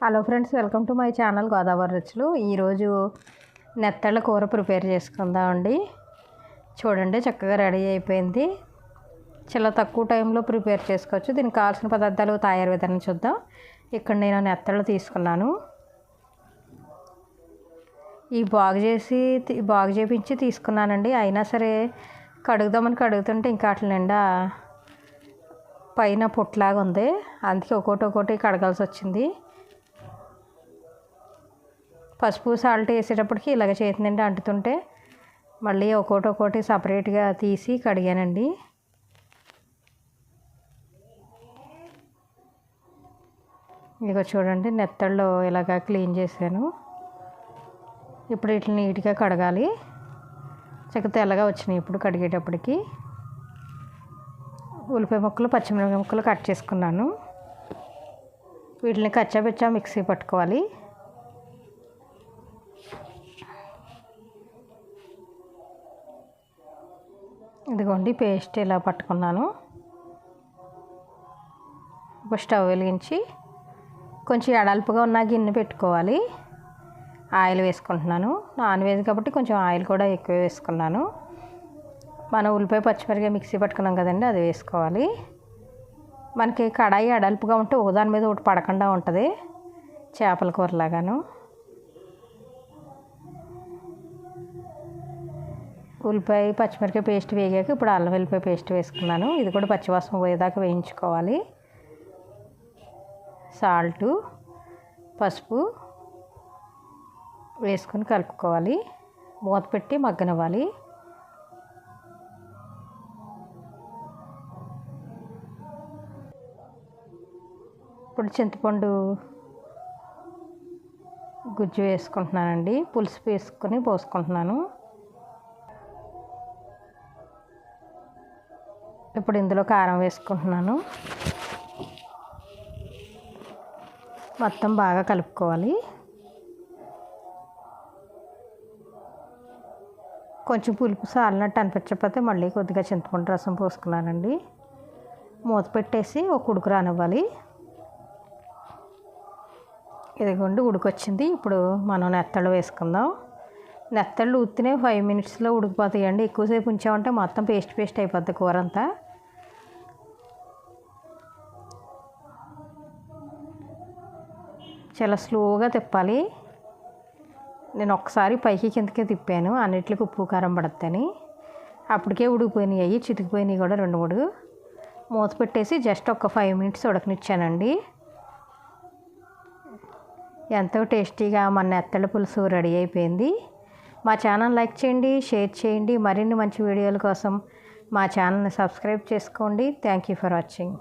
Hello friends, welcome to my channel Godavari రుచులు. ఈరోజు నెత్తళ్ళ కూర ప్రిపేర్ చేసుకుందామండి. చూడండి, చక్కగా రెడీ అయిపోయింది. చాలా తక్కువ టైంలో ప్రిపేర్ చేసుకోవచ్చు. దీనికి కావాల్సిన పదార్థాలు తయారు విధానం చూద్దాం. ఇక్కడ నేను నెత్తళ్ళు తీసుకున్నాను. ఈ బాగు చేపించి తీసుకున్నానండి. అయినా సరే కడుగుదామని కడుగుతుంటే ఇంకా అట్ల నిండా పైన పొట్లాగా ఉంది. అందుకే ఒక్కోటి కడగాల్సి వచ్చింది. పసుపు సాల్ట్ వేసేటప్పటికి ఇలాగ చేతి నిండా అంటుతుంటే మళ్ళీ ఒక్కోటి సపరేట్గా తీసి కడిగానండి. ఇదిగో చూడండి, నెత్తళ్ళు ఇలాగ క్లీన్ చేశాను. ఇప్పుడు వీటిని నీట్గా కడగాలి. చక్కగా తెల్లగా వచ్చినాయి ఇప్పుడు కడిగేటప్పటికి. ఉల్లిపాయ ముక్కలు, పచ్చిమిరపకాయ ముక్కలు కట్ చేసుకున్నాను. వీటిని కచ్చాపిచ్చా మిక్సీ పట్టుకోవాలి. ఇదిగోండి, పేస్ట్ ఇలా పట్టుకున్నాను. ఒక స్టవ్ వెలిగించి కొంచెం ఎడల్పుగా ఉన్న గిన్నె పెట్టుకోవాలి. ఆయిల్ వేసుకుంటున్నాను. నాన్ వెజ్ కాబట్టి కొంచెం ఆయిల్ కూడా ఎక్కువ వేసుకున్నాను. మనం ఉల్లిపాయ పచ్చిమిరపకాయ మిక్సీ పట్టుకున్నాం కదండి, అది వేసుకోవాలి. మనకి కడాయి ఎడల్పుగా ఉంటే ఒకదాని మీద ఒకటి పడకుండా ఉంటుంది, చేపల కూరలాగాను. ఉల్లిపాయ పచ్చిమిరపకాయ పేస్ట్ వేగాక ఇప్పుడు అల్లం వెల్లిపాయ పేస్ట్ వేసుకున్నాను. ఇది కూడా పచ్చివాసన పోయేదాకా వేయించుకోవాలి. సాల్టు, పసుపు వేసుకొని కలుపుకోవాలి. మూత పెట్టి మగ్గనివ్వాలి. ఇప్పుడు చింతపండు గుజ్జు వేసుకుంటున్నానండి. పులుసు వేసుకొని పోసుకుంటున్నాను. ఇప్పుడు ఇందులో కారం వేసుకుంటున్నాను. మొత్తం బాగా కలుపుకోవాలి. కొంచెం పులుపు సాలినట్టు అనిపించకపోతే మళ్ళీ కొద్దిగా చింతపండు రసం పోసుకున్నానండి. మూత పెట్టేసి ఒక ఉడుకు రానివ్వాలి. ఇదిగోండి, ఉడికొచ్చింది. ఇప్పుడు మనం నెత్తళ్ళు వేసుకుందాం. నెత్తళ్ళు ఉత్తినే 5 మినిట్స్లో ఉడికిపోతాయండి. ఎక్కువసేపు ఉంచామంటే మొత్తం పేస్ట్ అయిపోద్ది కూర అంతా. చాలా స్లోగా తిప్పాలి. నేను ఒక్కసారి పైకి కిందకే తిప్పాను, అన్నిటికి ఉప్పు కారం పడుతుందని. అప్పటికే ఉడికిపోయినాయి, అవి చితికిపోయినాయి కూడా 2-3. మూత పెట్టేసి జస్ట్ ఒక 5 మినిట్స్ ఉడకనిచ్చానండి. ఎంతో టేస్టీగా మన నెత్తళ్ళ పులుసు రెడీ అయిపోయింది. మా ఛానల్ లైక్ చేయండి, షేర్ చేయండి. మరిన్ని మంచి వీడియోల కోసం మా ఛానల్ని సబ్స్క్రైబ్ చేసుకోండి. Thank you for watching.